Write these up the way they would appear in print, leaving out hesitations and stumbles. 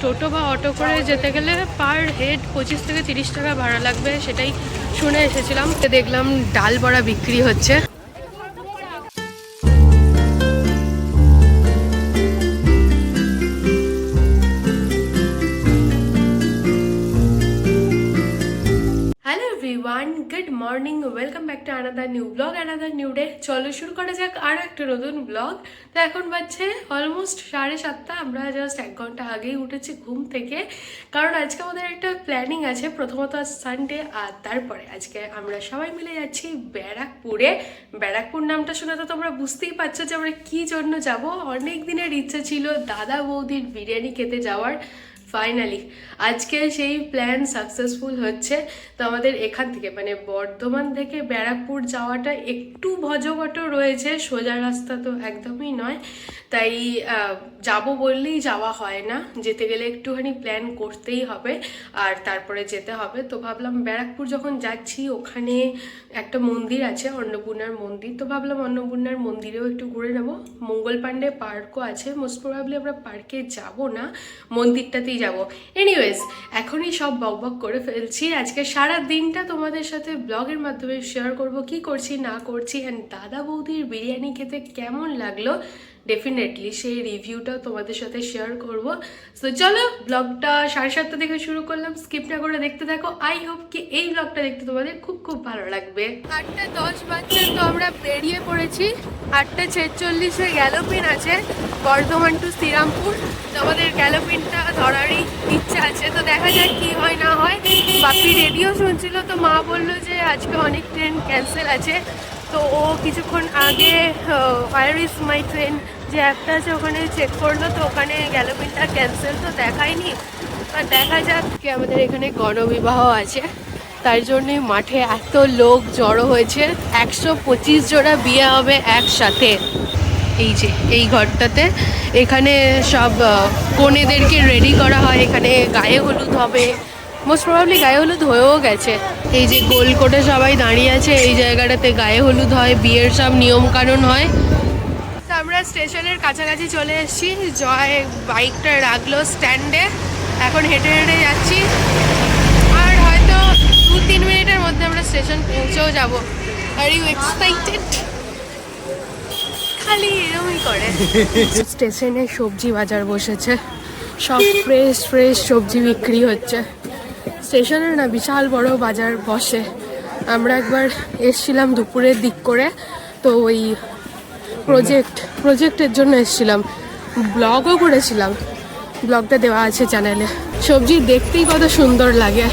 টোটো বা অটো করে যেতে গেলে পার হেড 25 থেকে 30 টাকা ভাড়া লাগবে, সেটাই শুনে এসেছিলাম। দেখলাম ডাল বড়া বিক্রি হচ্ছে। Good morning, welcome back to another new blog, another new day. চলো শুরু করা যাক আরও একটা নতুন ব্লগ। তো এখন বাজছে অলমোস্ট 7:30। আমরা জাস্ট 1 ঘন্টা আগেই উঠেছি ঘুম থেকে, কারণ আজকে আমাদের একটা প্ল্যানিং আছে। প্রথমত আজ সানডে, আর তারপরে আজকে আমরা সবাই মিলে যাচ্ছি ব্যারাকপুরে। ব্যারাকপুর নামটা শুনে তো তোমরা বুঝতেই পারছো যে আমরা কী জন্য যাব। অনেক দিনের ইচ্ছে ছিল দাদা বৌদির বিরিয়ানি খেতে যাওয়ার। ফাইনালি আজকে সেই প্ল্যান সাকসেসফুল হচ্ছে। তো আমাদের এখান থেকে মানে বর্ধমান থেকে ব্যারাকপুর যাওয়াটা একটু ভজঘট রয়েছে, সোজা রাস্তা তো একদমই নয়। তাই যাব বললেই যাওয়া হয় না, যেতে গেলে একটুখানি প্ল্যান করতেই হবে আর তারপরে যেতে হবে। তো ভাবলাম ব্যারাকপুর যখন যাচ্ছি ওখানে একটা মন্দির আছে, অন্নপূর্ণার মন্দির। তো ভাবলাম অন্নপূর্ণার মন্দিরেও একটু ঘুরে নেবো। মঙ্গল পাণ্ডে পার্কও আছে, মোস্ট প্রবাবলি আমরা পার্কে যাব না, মন্দিরটাতেই যাব। এনিওয়েজ এখনই সব বকবক করে ফেলছি। আজকে সারা দিনটা তোমাদের সাথে ব্লগের মাধ্যমে শেয়ার করব কি করছি না করছি, অ্যান্ড দাদা বৌদির বিরিয়ানি খেতে কেমন লাগলো ডেফিনেটলি সেই রিভিউটাও তোমাদের সাথে শেয়ার করব। তো চলো ব্লগটা 7:30 থেকে শুরু করলাম, স্কিপ না করে দেখতে থাকো। আই হোপ কি এই ব্লগটা দেখতে তোমাদের খুব খুব ভালো লাগবে। 8:10 বাজছে, তো আমরা বেরিয়ে পড়েছি। 8:46-এ গ্যালোপিন আছে বর্ধমান টু শ্রীরামপুর। তো আমাদের গ্যালোপিনটা ধরারই ইচ্ছা আছে, তো দেখা যাক কি হয় না হয়। বাপি রেডিও শুনছিল, তো মা বললো যে আজকে অনেক ট্রেন ক্যান্সেল আছে। তো ও কিছুক্ষণ আগে ওয়্যার ইজ মাই ট্রেন যে অ্যাপটা আছে ওখানে চেক করলো, তো ওখানে গ্যালোপিনটা ক্যান্সেল তো দেখায়নি। আর দেখা যাক কি, আমাদের এখানে গণবিবাহ আছে, তাই জন্যে মাঠে এত লোক জড়ো হয়েছে। 125 জোড়া বিয়ে হবে একসাথে এই যে এই ঘরটাতে। এখানে সব কনেদেরকে রেডি করা হয়, এখানে গায়ে হলুদ হবে, মোস্ট প্রবাবলি গায়ে হলুদ হয়েও গেছে। এই যে গোল কোটে সবাই দাঁড়িয়ে আছে, এই জায়গাটাতে গায়ে হলুদ হয়, বিয়ের সব নিয়ম কানুন হয়। তো আমরা স্টেশনের কাছাকাছি চলে এসেছি। জয় বাইকটা রাখলো স্ট্যান্ডে, এখন হেঁটে হেঁটে যাচ্ছি। আর হয়তো 2-3 মিনিটের মধ্যে আমরা স্টেশন পৌঁছেও যাব। Are you excited? খালি এরকমই করে। স্টেশনে সবজি বাজার বসেছে, সব ফ্রেশ ফ্রেশ সবজি বিক্রি হচ্ছে। স্টেশনে না বিশাল বড় বাজার বসে। আমরা একবার এসছিলাম দুপুরের দিক করে, তো ওই প্রজেক্টের জন্য এসছিলাম, ব্লগও করেছিলাম, ব্লগটা দেওয়া আছে চ্যানেলে। সবজি দেখতেই কত সুন্দর লাগে,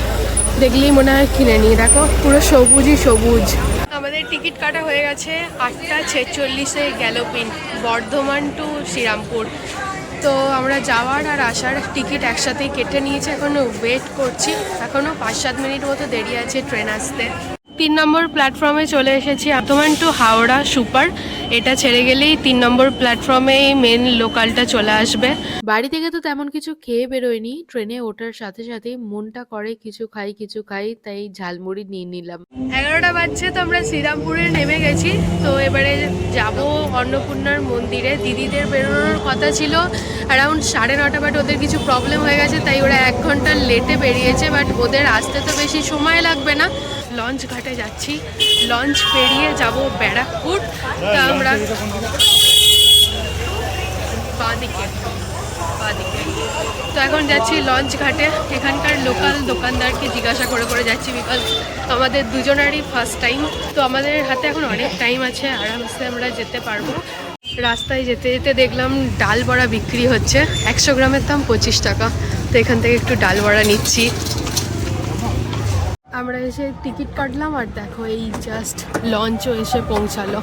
দেখলেই মনে হয় কিনে নিই। দেখো পুরো সবুজই সবুজ। আমাদের টিকিট কাটা হয়ে গেছে 8:46-এ গ্যালোপিন বর্ধমান টু শ্রীরামপুর। তো আমরা যাওয়ার আর আসার টিকিট একসাথেই কেটে নিয়েছি, এখনও ওয়েট করছি। এখনও 5-7 মিনিট মতো দেরি আছে ট্রেন আসতে। 3 নম্বর প্ল্যাটফর্মে চলে এসেছি, বর্ধমান টু হাওড়া সুপার। এটা ছেড়ে গেলেই 3 নম্বর প্ল্যাটফর্মেই মেন লোকালটা চলে আসবে। বাড়ি থেকে তো তেমন কিছু খেয়ে বেরোয়নি, ট্রেনে ওঠার সাথে সাথেই মনটা করে কিছু খাই, তাই ঝালমুড়ি নিয়ে নিলাম। 11টা বাজছে, তো আমরা শ্রীরামপুরে নেমে গেছি। তো এবারে যাব অন্নপূর্ণার মন্দিরে। দিদিদের বেরোনোর কথা ছিল অ্যারাউন্ড 9:30, বাট ওদের কিছু প্রবলেম হয়ে গেছে, তাই ওরা 1 ঘন্টা লেটে বেরিয়েছে। বাট ওদের আসতে তো বেশি সময় লাগবে না। লঞ্চ ঘাটে যাচ্ছি, লঞ্চ পেরিয়ে যাব ব্যারাকপুর। তা আমরা বাঁদিকে তো এখন যাচ্ছি লঞ্চ ঘাটে। এখানকার লোকাল দোকানদারকে জিজ্ঞাসা করে করে যাচ্ছি, বিকজ আমাদের দুজনেরই ফার্স্ট টাইম। তো আমাদের হাতে এখন অনেক টাইম আছে, আরামসে আমরা যেতে পারবো। রাস্তায় যেতে যেতে দেখলাম ডাল বড়া বিক্রি হচ্ছে, 100 গ্রামের দাম 25 টাকা। তো এখান থেকে একটু ডাল বড়া নিচ্ছি। আমরা এসে টিকিট কাটলাম, আর দেখো এই জাস্ট লঞ্চও এসে পৌঁছালো।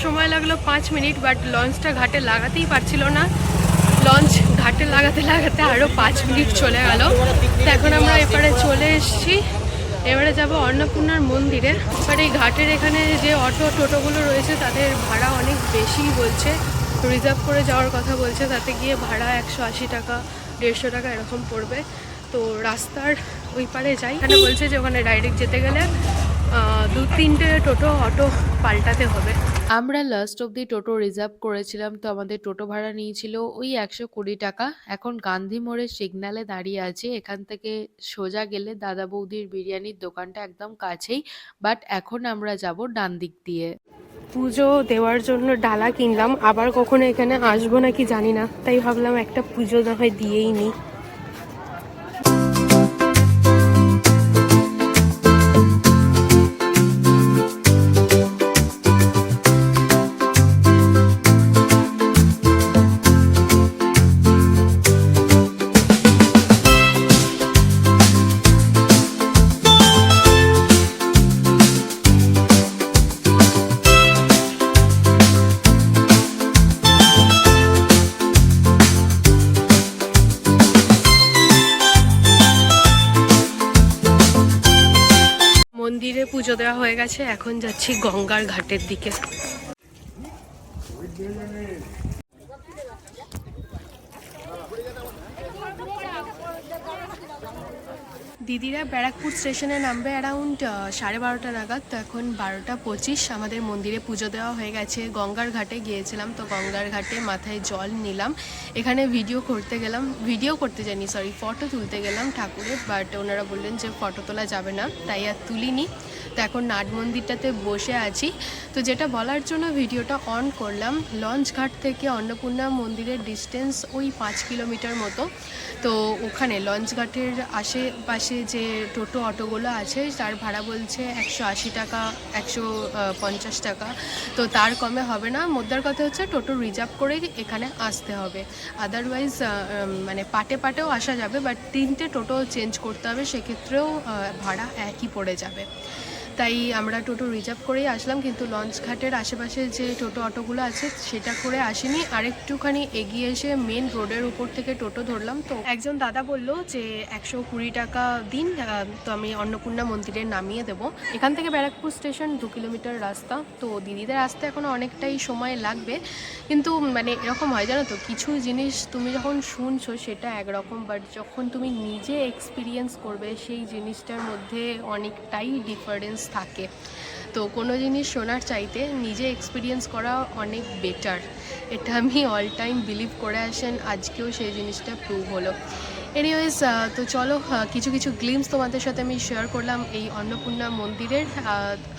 সময় লাগলো 5 মিনিট, বাট লঞ্চটা ঘাটে লাগাতেই পারছিল না। লঞ্চ ঘাটে লাগাতে লাগাতে আরও 5 মিনিট চলে গেল। তো এখন আমরা এপারে চলে এসেছি। এবারে যাব অন্নপূর্ণার মন্দিরে। বাট এই ঘাটের এখানে যে অটো টোটোগুলো রয়েছে তাদের ভাড়া অনেক বেশি বলছে, রিজার্ভ করে যাওয়ার কথা বলছে, তাতে গিয়ে ভাড়া 180 টাকা 150 টাকা এরকম পড়বে। তো রাস্তার ওই পারে যাই, এখানে বলছে যে ওখানে ডাইরেক্ট যেতে গেলে 2-3টে টোটো অটো পাল্টাতে হবে। আমরা লাস্ট অব্দি টোটো রিজার্ভ করেছিলাম, তো আমাদের টোটো ভাড়া নিয়েছিল ওই 120 টাকা। এখন গান্ধী মোড়ের সিগন্যালে দাঁড়িয়ে আছি, এখান থেকে সোজা গেলে দাদা বৌদির বিরিয়ানির দোকানটা একদম কাছেই, বাট এখন আমরা যাব ডান দিক দিয়ে। পুজো দেওয়ার জন্য ডালা কিনলাম, আবার কখনো এখানে আসবো নাকি জানি না, তাই ভাবলাম একটা পুজো না হয় দিয়েই নিই। মন্দিরে পুজো দেওয়া হয়ে গেছে, এখন যাচ্ছি গঙ্গার ঘাটের দিকে। দিদিরা ব্যারাকপুর স্টেশনে নামবে অ্যারাউন্ড 12:30 নাগাদ। তো এখন 12:25, আমাদের মন্দিরে পুজো দেওয়া হয়ে গেছে। গঙ্গার ঘাটে গিয়েছিলাম, তো গঙ্গার ঘাটে মাথায় জল নিলাম। এখানে ভিডিও করতে যাইনি, ফটো তুলতে গেলাম ঠাকুরের, বাট ওনারা বললেন যে ফটো তোলা যাবে না, তাই আর তুলিনি। তো এখন নাট মন্দিরটাতে বসে আছি। তো যেটা বলার জন্য ভিডিওটা অন করলাম, লঞ্চ ঘাট থেকে অন্নপূর্ণা মন্দিরের ডিস্টেন্স ওই 5 কিলোমিটার মতো। তো ওখানে লঞ্চ ঘাটের আশেপাশে যে টোটো অটোগুলো আছে তার ভাড়া বলছে 180 টাকা 150 টাকা, তো তার কমে হবে না। মোদ্দার কথা হচ্ছে টোটো রিজার্ভ করে এখানে আসতে হবে, আদারওয়াইজ মানে পাটেও আসা যাবে, বাট 3টে টোটো চেঞ্জ করতে হবে, সেক্ষেত্রেও ভাড়া একই পড়ে যাবে। তাই আমরা টোটো রিজার্ভ করেই আসলাম, কিন্তু লঞ্চ ঘাটের আশেপাশে যে টোটো অটোগুলো আছে সেটা করে আসিনি, আরেকটুখানি এগিয়ে এসে মেন রোডের উপর থেকে টোটো ধরলাম। তো একজন দাদা বলল যে 120 টাকা দিন, তো আমি অন্নপূর্ণা মন্দিরে নামিয়ে দেবো। এখান থেকে ব্যারাকপুর স্টেশন 2 কিলোমিটার রাস্তা, তো দিদিদের আসতে এখনও অনেকটাই সময় লাগবে। কিন্তু মানে এরকম হয় জানো তো, কিছু জিনিস তুমি যখন শুনছো সেটা একরকম, বাট যখন তুমি নিজে এক্সপিরিয়েন্স করবে সেই জিনিসটার মধ্যে অনেকটাই ডিফারেন্স থাকে। তো কোনো জিনিস শোনার চাইতে নিজে এক্সপিরিয়েন্স করা অনেক বেটার, এটা আমি অল টাইম বিলিভ করে আসেন, আজকেও সেই জিনিসটা প্রুভ হলো। এনিওয়েজ, তো চলো কিছু গ্লিমস তোমাদের সাথে আমি শেয়ার করলাম এই অন্নপূর্ণা মন্দিরের,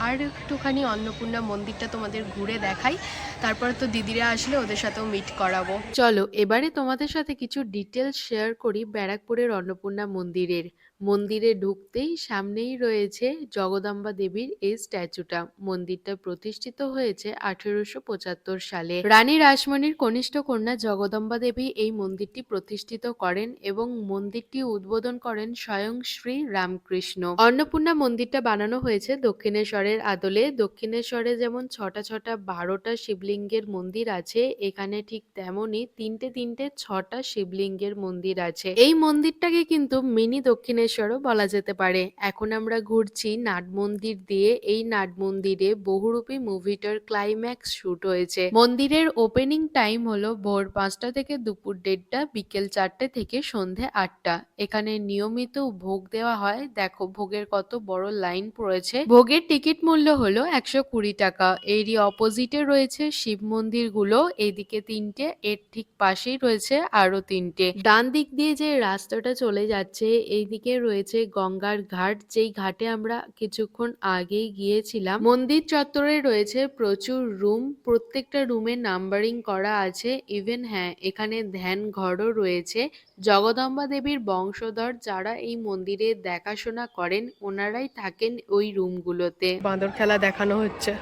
আর একটুখানি অন্নপূর্ণা মন্দিরটা তোমাদের ঘুরে দেখাই, তারপর তো দিদিরা আসলে ওদের সাথেও মিট করাবো। চলো এবারে তোমাদের সাথে কিছু ডিটেলস শেয়ার করি ব্যারাকপুরের অন্নপূর্ণা মন্দিরের। মন্দিরে ঢুকতেই সামনেই রয়েছে জগদম্বা দেবীর এই স্ট্যাচুটা। মন্দিরটা প্রতিষ্ঠিত হয়েছে 1875 সালে। রানী রাসমণির কনিষ্ঠ কন্যা জগদম্বা দেবী এই মন্দিরটি প্রতিষ্ঠিত করেন এবং মন্দিরটি উদ্বোধন করেন স্বয়ং শ্রী রামকৃষ্ণ। অন্নপূর্ণা মন্দিরটা বানানো হয়েছে দক্ষিণেশ্বরের আদলে। দক্ষিণেশ্বরে যেমন 12টা শিবলিঙ্গের মন্দির আছে, এখানে ঠিক তেমনই 3টে 6টা শিবলিঙ্গের মন্দির আছে। এই মন্দিরটাকে কিন্তু মিনি দক্ষিণেশ্বরও বলা যেতে পারে। এখন আমরা ঘুরছি নাট মন্দির দিয়ে। এই নাট মন্দিরে বহুরূপী মুভিটার ক্লাইম্যাক্স শুট হয়েছে। মন্দিরের ওপেনিং টাইম হলো ভোর 5টা থেকে দুপুর 1:30, বিকেল 4টে থেকে সন্ধে 8টা। এখানে নিয়মিত ভোগ দেওয়া হয়, দেখো ভোগের কত বড় লাইন পড়েছে। ভোগের টিকিট মূল্য হলো 120 টাকা। এরই অপোজিটে রয়েছে শিব মন্দিরগুলো, এইদিকে 3টে, এর ঠিক পাশেই রয়েছে আরো 3টে। ডান দিক দিয়ে যে রাস্তাটা চলে যাচ্ছে এইদিকে রয়েছে গঙ্গার ঘাট, যেই ঘাটে আমরা কিছুক্ষণ আগেই গিয়েছিলাম। মন্দির চত্বরে রয়েছে প্রচুর রুম, প্রত্যেকটা রুমে নাম্বারিং করা আছে। ইভেন হ্যাঁ, এখানে ধ্যান ঘরও রয়েছে। জগদম্বা দেবীর বংশধর যারা এই মন্দিরে দেখাশোনা করেন ওনারাই থাকেন ওই রুমগুলোতে। বাঁদর খেলা দেখানো হচ্ছে,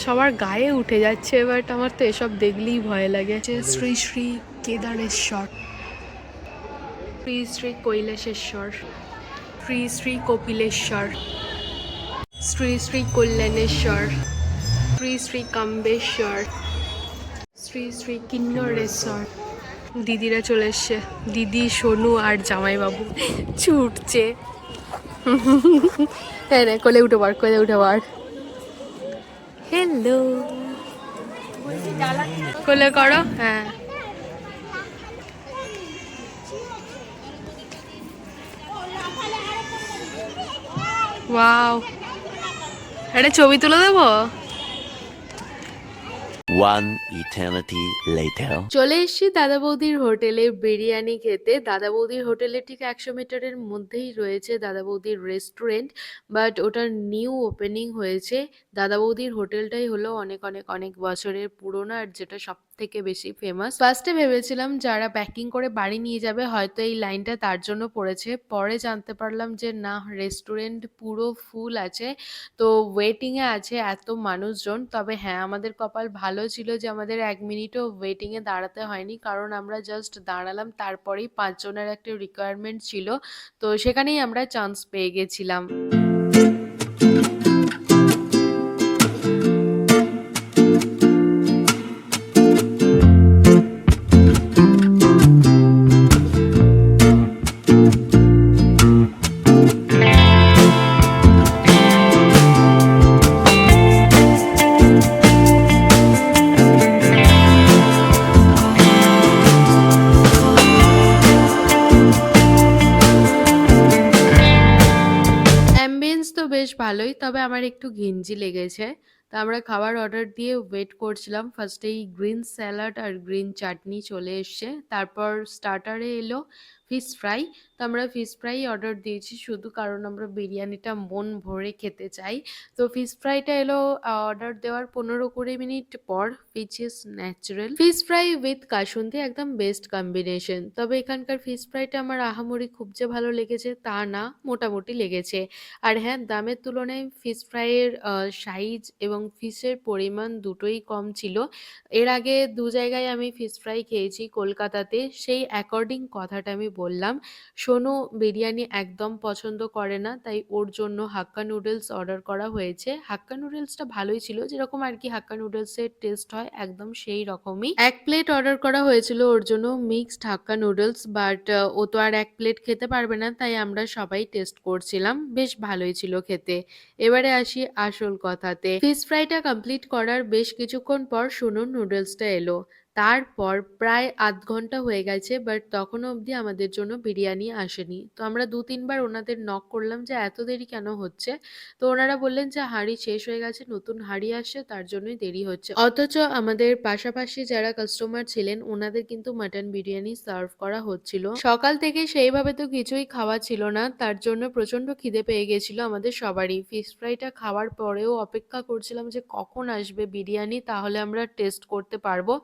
সবার গায়ে উঠে যাচ্ছে, বাট আমার তো এসব দেখলেই ভয় লাগে। শ্রী শ্রী কেদারেশ্বর, শ্রী শ্রী কৈলাসেশ্বর, শ্রী শ্রী কপিলেশ্বর, শ্রী শ্রী কল্যাণেশ্বর, শ্রী শ্রী কাম্বেশ্বর, শ্রী শ্রী কিন্নরেশ্বর। দিদিরা চলে এসছে, দিদি, সোনু আর জামাইবাবু ছুটছে। হ্যাঁ রে, কোলে উঠে পড়, কোলে উঠে পড়। হ্যালো, কোলে করো। হ্যাঁ, ওয়াও, একটা ছবি তুলে দেবো। One eternity later. চলে এসেছি দাদা বৌদির হোটেলে বিরিয়ানি খেতে। দাদা বৌদির হোটেলে ঠিক 100 মিটারের মধ্যেই রয়েছে দাদা বৌদির রেস্টুরেন্ট, বাট ওটার নিউ ওপেনিং হয়েছে। দাদা বৌদির হোটেলটাই হলো অনেক অনেক অনেক বছরের পুরোনো, আর যেটা সব থেকে বেশি ফেমাস। ফার্স্টে ভেবেছিলাম যারা প্যাকিং করে বাড়ি নিয়ে যাবে হয়তো এই লাইনটা তার জন্য পড়েছে, পরে জানতে পারলাম যে না, রেস্টুরেন্ট পুরো ফুল আছে। তো ওয়েটিংয়ে আছে এত মানুষজন। তবে হ্যাঁ, আমাদের কপাল ভালো ছিল যে আমাদের 1 মিনিটও ওয়েটিংয়ে দাঁড়াতে হয়নি, কারণ আমরা জাস্ট দাঁড়ালাম, তারপরেই 5 জনের একটা রিকোয়ারমেন্ট ছিল, তো সেখানেই আমরা চান্স পেয়ে গেছিলাম। অ্যাম্বিয়েন্স তো বেশ ভালোই, তবে আমার একটু ঘিঞ্জি লেগেছে। তো আমরা খাবার অর্ডার দিয়ে ওয়েট করছিলাম। ফার্স্টেই গ্রিন স্যালাড আর গ্রিন চাটনি চলে এসছে, তারপর স্টার্টারে এলো ফিশ ফ্রাই। তো আমরা ফিশ ফ্রাই অর্ডার দিয়েছি শুধু, কারণ আমরা বিরিয়ানিটা মন ভরে খেতে চাই। তো ফিশ ফ্রাইটা এলো অর্ডার দেওয়ার 15-20 মিনিট পর। ফিচ is natural fish fry with kasundi, একদম বেস্ট কম্বিনেশন। তবে এখানকার ফিশ ফ্রাইটা আমার আহামরি খুব যে ভালো লেগেছে তা না, মোটামুটি লেগেছে। আর হ্যাঁ, দামের তুলনায় ফিশ ফ্রাইয়ের সাইজ এবং ফিশের পরিমাণ দুটোই কম ছিল। এর আগে 2 জায়গায় আমি ফিশ ফ্রাই খেয়েছি কলকাতাতে, সেই অ্যাকর্ডিং কথাটা আমি বললাম। সোনু বিরিয়ানি একদম পছন্দ করে না, তাই ওর জন্য হাক্কা নুডলস অর্ডার করা হয়েছে। হাক্কা নুডলসটা ভালোই ছিল, যেরকম আর কি হাক্কা নুডলসের টেস্ট হয় একদম সেই রকমই। 1 প্লেট অর্ডার করা হয়েছিল ওর জন্য মিক্সড হাক্কা নুডলস, বাট ও তো আর 1 প্লেট খেতে পারবে না, তাই আমরা সবাই টেস্ট করছিলাম। বেশ ভালোই ছিল খেতে। এবারে আসি আসল কথাতে। ফিশ ফ্রাইটা কমপ্লিট করার বেশ কিছুক্ষণ পর শুনুন নুডলসটা এলো। তারপর প্রায় আধ ঘন্টা হয়ে গেছে, বাট তখনও অবধি আমাদের জন্য বিরিয়ানি আসেনি। তো আমরা 2-3 বার ওনাদের নক করলাম যে এত দেরি কেন হচ্ছে। তো ওনারা বললেন যে হাঁড়ি শেষ হয়ে গেছে, নতুন হাঁড়ি আসছে, তার জন্যই দেরি হচ্ছে। অথচ আমাদের পাশাপাশি যারা কাস্টমার ছিলেন ওনাদের কিন্তু মাটন বিরিয়ানি সার্ভ করা হচ্ছিল। সকাল থেকে সেইভাবে তো কিছুই খাওয়া ছিল না, তার জন্য প্রচন্ড খিদে পেয়ে গেছিল আমাদের সবারই। ফিশ ফ্রাইটা খাওয়ার পরেও অপেক্ষা করছিলাম যে কখন আসবে বিরিয়ানি, তাহলে আমরা টেস্ট করতে পারবো।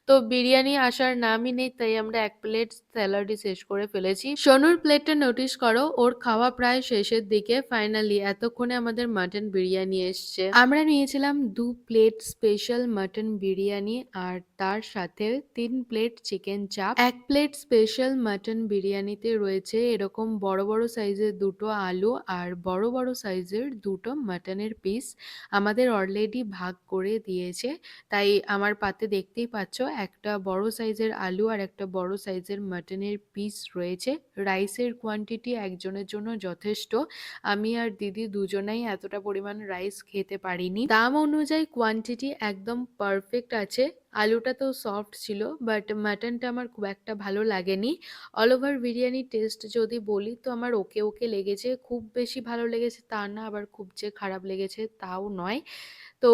তো বিরিয়ানি আসার নামই নেই, তাই আমরা 1 প্লেট স্যালাডই শেষ করে ফেলেছি। সোনুর প্লেটটা নোটিস করো, ওর খাওয়া প্রায় শেষের দিকে। ফাইনালি এতক্ষণে আমাদের মাটন বিরিয়ানি এসছে। আমরা নিয়েছিলাম 2 প্লেট স্পেশাল মাটন বিরিয়ানি, আর তার সাথে 3 প্লেট চিকেন চাপ। 1 প্লেট স্পেশাল মাটন বিরিয়ানিতে রয়েছে এরকম বড় বড় সাইজের 2টো আলু আর বড় বড় সাইজের 2টো মাটনের পিস। আমাদের অলরেডি ভাগ করে দিয়েছে, তাই আমার পাতে দেখতেই পাচ্ছ একটা বড় সাইজের আলু আর একটা বড় সাইজের মাটনের পিস রয়েছে। রাইসের কোয়ান্টিটি একজনের জন্য যথেষ্ট। আমি আর দিদি দুজনেই এতটা পরিমাণ রাইস খেতে পারিনি। দাম অনুযায়ী কোয়ান্টিটি একদম পারফেক্ট আছে। আলুটা তো সফট ছিল, বাট মাটনটা আমার খুব একটা ভালো লাগেনি। অল ওভার বিরিয়ানি টেস্ট যদি বলি তো আমার ওকে ওকে লেগেছে, খুব বেশি ভালো লেগেছে তা না, আবার খুব যে খারাপ লেগেছে তাও নয়। তো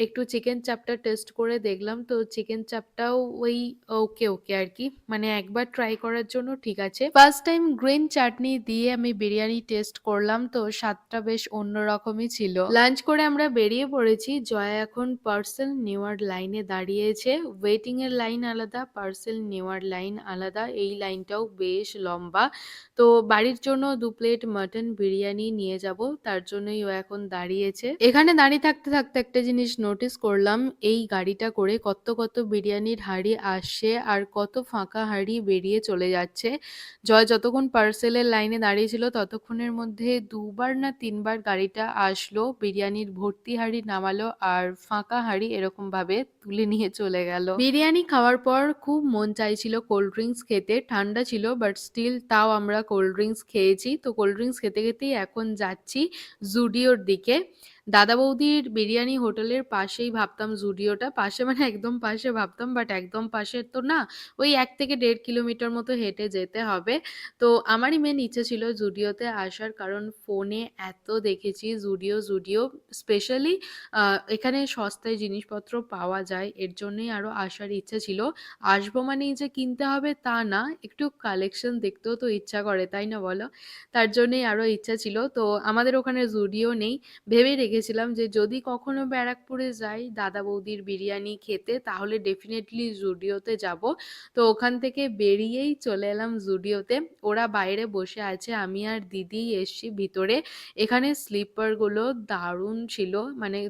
একটু চিকেন চাপটা টেস্ট করে দেখলাম, তো চিকেন চাপটাও ওই ওকে ওকে আর কি, মানে একবার ট্রাই করার জন্য ঠিক আছে। ফার্স্ট টাইম গ্রিন চাটনি দিয়ে আমি বিরিয়ানি টেস্ট করলাম, তো স্বাদটা বেশ অন্যরকমই ছিল। লাঞ্চ করে আমরা বেরিয়ে পড়েছি। জয়া এখন পার্সেল নেওয়ার লাইনে দাঁড়িয়েছে। ওয়েটিং এর লাইন আলাদা, পার্সেল নেওয়ার লাইন আলাদা, এই লাইনটাও বেশ লম্বা। তো বাড়ির জন্য 2 প্লেট মাটন বিরিয়ানি নিয়ে যাব, তার জন্যই ও এখন দাঁড়িয়েছে। এখানে দাঁড়িয়ে থাকতে থাকতে একটা জিনিস নোটিস করলাম, এই গাড়িটা করে কত কত বিরিয়ানির হাঁড়ি আসছে আর কত ফাঁকা হাঁড়ি বেরিয়ে চলে যাচ্ছে। জয় যতক্ষণ পার্সেলের লাইনে দাঁড়িয়েছিল ততক্ষণের মধ্যে 2 বার না 3 বার গাড়িটা আসলো, বিরিয়ানির ভর্তি হাঁড়ি নামালো আর ফাঁকা হাঁড়ি এরকম ভাবে তুলে নিয়ে নিয়ে চলে গেল। বিরিয়ানি খাওয়ার পর খুব মন চাইছিল কোল্ড ড্রিঙ্কস খেতে, ঠান্ডা ছিল বাট স্টিল তাও আমরা কোল্ড ড্রিঙ্কস খেয়েছি। তো কোল্ড ড্রিঙ্কস খেতে খেতেই এখন যাচ্ছি জুডিওর দিকে। দাদা বৌদির বিরিয়ানি হোটেলের পাশেই ভাবতাম জুডিওটা, পাশে মানে একদম পাশে ভাবতাম, বাট একদম পাশে তো না, ওই 1 থেকে 1.5 কিলোমিটার মতো হেঁটে যেতে হবে। তো আমারই মেন ইচ্ছে ছিল জুডিওতে আসার, কারণ ফোনে এত দেখেছি জুডিও জুডিও স্পেশালি এখানে সস্তায় জিনিসপত্র পাওয়া যায়, এর জন্যই আরও আসার ইচ্ছে ছিল। আসবো মানেই যে কিনতে হবে তা না, একটু কালেকশন দেখতেও তো ইচ্ছা করে, তাই না বলো? তার জন্যই আরও ইচ্ছা ছিল। তো আমাদের ওখানে জুডিও নেই, ভেবে রেখেছিলাম যে যদি কখনো ব্যারাকপুরে যাই দাদা বৌদির বিরিয়ানি খেতে তাহলে ডেফিনেটলি জুডিওতে যাব। তো ওখান থেকে বেরিয়েই চলে এলাম জুডিওতে। ওরা বাইরে বসে আছে, আমি আর দিদি এসছি ভিতরে। এখানে স্লিপারগুলো দারুণ ছিল, মানে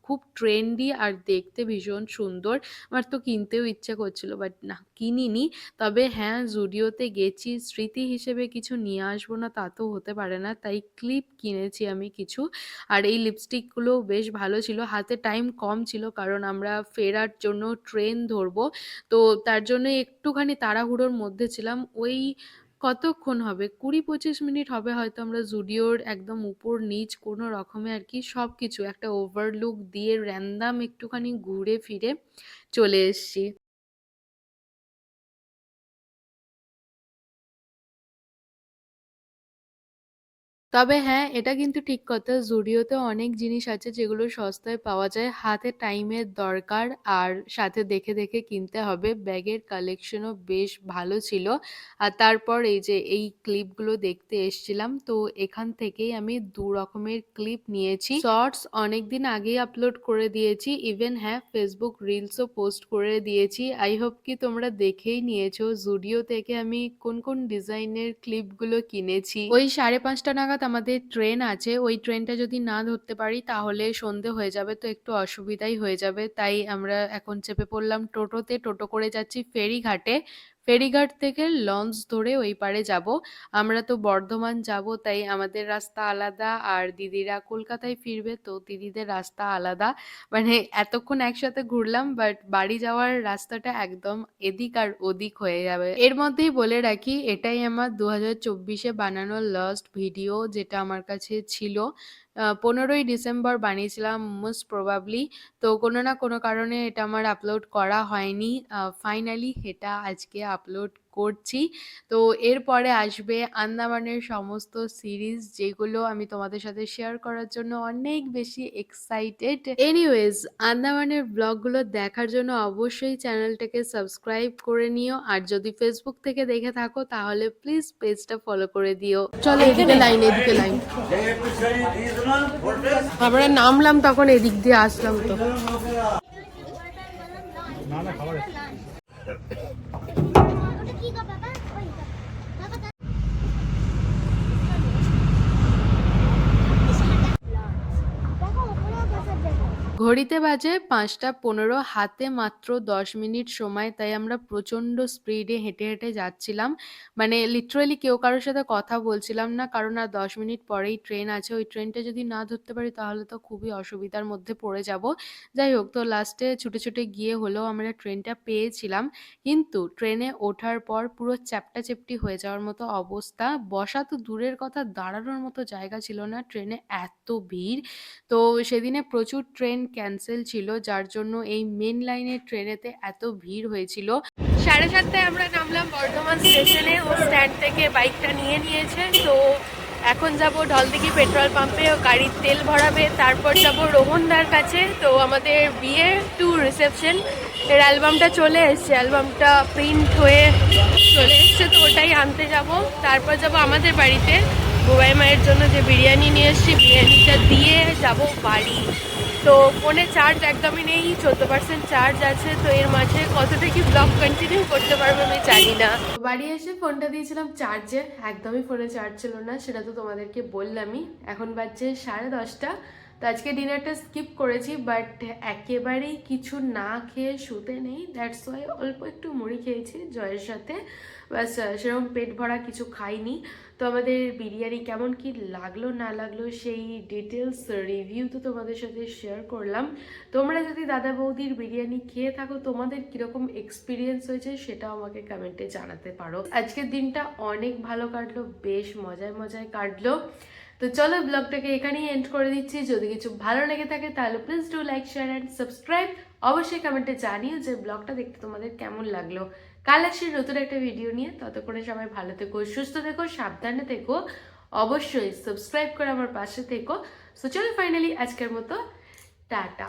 খুব ট্রেন্ডি আর দেখতে ভীষণ সুন্দর। আমার তো কিনতেও ইচ্ছে করছিল বাট না, কিনিনি। তবে হ্যাঁ, জুডিওতে গেছি, স্মৃতি হিসেবে কিছু নিয়ে আসবো না তা তো হতে পারে না, তাই ক্লিপ কিনেছি আমি কিছু। আর এই লিপস্টিকগুলোও বেশ ভালো ছিল। হাতে টাইম কম ছিল কারণ আমরা ফেরার জন্য ট্রেন ধরবো, তো তার জন্য একটুখানি তাড়াহুড়োর মধ্যে ছিলাম। ওই কতক্ষণ হবে, 20-25 মিনিট হবে হয়তো আমরা জুডিওর একদম উপর নিচ কোনো রকমে আর কি সব কিছু একটা ওভারলুক দিয়ে র্যান্ডাম একটুখানি ঘুরে ফিরে চলে এসছি। তবে হ্যাঁ, এটা কিন্তু ঠিক কথা, জুডিওতে অনেক জিনিস আছে যেগুলো সস্তায় পাওয়া যায়। হাতে টাইমের দরকার আর সাথে দেখে দেখে কিনতে হবে। ব্যাগের কালেকশনও বেশ ভালো ছিল। আর তারপর এই যে এই ক্লিপগুলো দেখতে এসছিলাম, তো এখান থেকেই আমি 2 রকমের ক্লিপ নিয়েছি। শর্টস অনেকদিন আগেই আপলোড করে দিয়েছি, ইভেন হ্যাঁ ফেসবুক রিলসও পোস্ট করে দিয়েছি। আই হোপ কি তোমরা দেখেই নিয়েছো জুডিও থেকে আমি কোন কোন ডিজাইনের ক্লিপগুলো কিনেছি। ওই 5:30 নাগাদ আমাদের ট্রেন আছে, ওই ট্রেনটা যদি না ধরতে পারি তাহলে সন্ধে হয়ে যাবে, তো একটু অসুবিধাই হয়ে যাবে। তাই আমরা এখন চেপে পড়লাম টোটোতে, টোটো করে যাচ্ছি ফেরিঘাটে। ফেরিঘাট থেকে লঞ্চ ধরে ওই পারে যাব। আমরা তো বর্ধমান যাব, তাই আমাদের রাস্তা আলাদা, আর দিদিরা কলকাতায় ফিরবে তো দিদিদের রাস্তা আলাদা। মানে এতক্ষণ একসাথে ঘুরলাম বাট বাড়ি যাওয়ার রাস্তাটা একদম এদিক আর ওদিক হয়ে যাবে। এর মধ্যেই বলে রাখি এটাই আমার 2024-এ বানানো লাস্ট ভিডিও, যেটা আমার কাছে ছিল। 15ই ডিসেম্বর বানিয়েছিলাম মোস্ট প্রবাবলি। তো কোনো না কোনো কারণে এটা আমার আপলোড করা হয়নি। ফাইনালি এটা আজকে আপলোড করছি। তো এরপরে আসবে আন্দামানের সমস্ত সিরিজ, যেগুলো আমি তোমাদের সাথে শেয়ার করার জন্য অনেক বেশি এক্সাইটেড। এনিওয়েজ, আন্দামানের ব্লগগুলো দেখার জন্য অবশ্যই চ্যানেলটাকে সাবস্ক্রাইব করে নিও, আর যদি ফেসবুক থেকে দেখে থাকো তাহলে প্লিজ পেজটা ফলো করে দিও। চলো এদিকে লাইন, এদিকে লাইন। আমরা নামলাম তখন এদিক দিয়ে আসলাম তো। ঘড়িতে বাজে 5:15, হাতে মাত্র 10 মিনিট সময়, তাই আমরা প্রচণ্ড স্পিডে হেঁটে হেঁটে যাচ্ছিলাম। মানে লিটারালি কেউ কারোর সাথে কথা বলছিলাম না, কারণ আর 10 মিনিট পরেই ট্রেন আছে। ওই ট্রেনটা যদি না ধরতে পারি তাহলে তো খুবই অসুবিধার মধ্যে পড়ে যাব। যাই হোক, তো লাস্টে ছুটে ছুটে গিয়ে হলেও আমরা ট্রেনটা পেয়েছিলাম। কিন্তু ট্রেনে ওঠার পর পুরো চ্যাপ্টাচেপ্টি হয়ে যাওয়ার মতো অবস্থা, বসা তো দূরের কথা, দাঁড়ানোর মতো জায়গা ছিল না, ট্রেনে এত ভিড়। তো সেদিনে প্রচুর ট্রেন ক্যান্সেল ছিল, যার জন্য এই মেন লাইনের ট্রেনেতে এত ভিড় হয়েছিল। 7:30 আমরা নামলাম বর্ধমান স্টেশনে, ও স্ট্যান্ড থেকে বাইকটা নিয়ে নিয়েছে। তো এখন যাব ঢলদিঘি পেট্রোল পাম্পে, গাড়ির তেল ভরাবে, তারপর যাব রোহনদার কাছে। তো আমাদের বিয়ে টু রিসেপশন এর অ্যালবামটা চলে এসছে, অ্যালবামটা প্রিন্ট হয়ে চলে এসছে, তো ওটাই আনতে যাব। তারপর যাব আমাদের বাড়িতে বুবাই মায়ের জন্য যে বিরিয়ানি নিয়ে এসেছি, বিরিয়ানিটা দিয়ে যাব বাড়ি। তো ফোনে চার্জ একদমই নেই, 14% চার্জ আছে। তো এর মাঝে কতটা কি ব্লগ কন্টিনিউ করতে পারবো আমি জানি না। বাড়ি এসে ফোনটা দিয়েছিলাম চার্জে, একদমই ফোনে চার্জ ছিল না, সেটা তো তোমাদেরকে বললামই। এখন বাজছে 10:30। তো আজকে ডিনারটা স্কিপ করেছি, বাট একেবারেই কিছু না খেয়ে শুতে নেই, দ্যাটস ওয়াই অল্প একটু মুড়ি খেয়েছি জয়ের সাথে, ব্যাস। সেরকম পেট ভরা কিছু খাইনি। তো আমাদের বিরিয়ানি কেমন কি লাগলো না লাগলো সেই ডিটেলস রিভিউ তো তোমাদের সাথে শেয়ার করলাম। তোমরা যদি দাদা বৌদির বিরিয়ানি খেয়ে থাকো তোমাদের কিরকম এক্সপিরিয়েন্স হয়েছে সেটাও আমাকে কমেন্টে জানাতে পারো। আজকের দিনটা অনেক ভালো কাটলো, বেশ মজায় মজায় কাটলো। তো চলো ব্লগটাকে এখানেই এন্ড করে দিচ্ছি। যদি কিছু ভালো লেগে থাকে তাহলে please do like, share and subscribe. অবশ্যই কমেন্টে জানিও যে ব্লগটা দেখতে তোমাদের কেমন লাগলো। কাল আসছি নতুন একটা ভিডিও নিয়ে, ততক্ষণে সবাই ভালো থেকো, সুস্থ থেকো, সাবধানে থেকো, অবশ্যই সাবস্ক্রাইব করে আমার পাশে থেকো। সো চলো ফাইনালি আজকের মতো টাটা।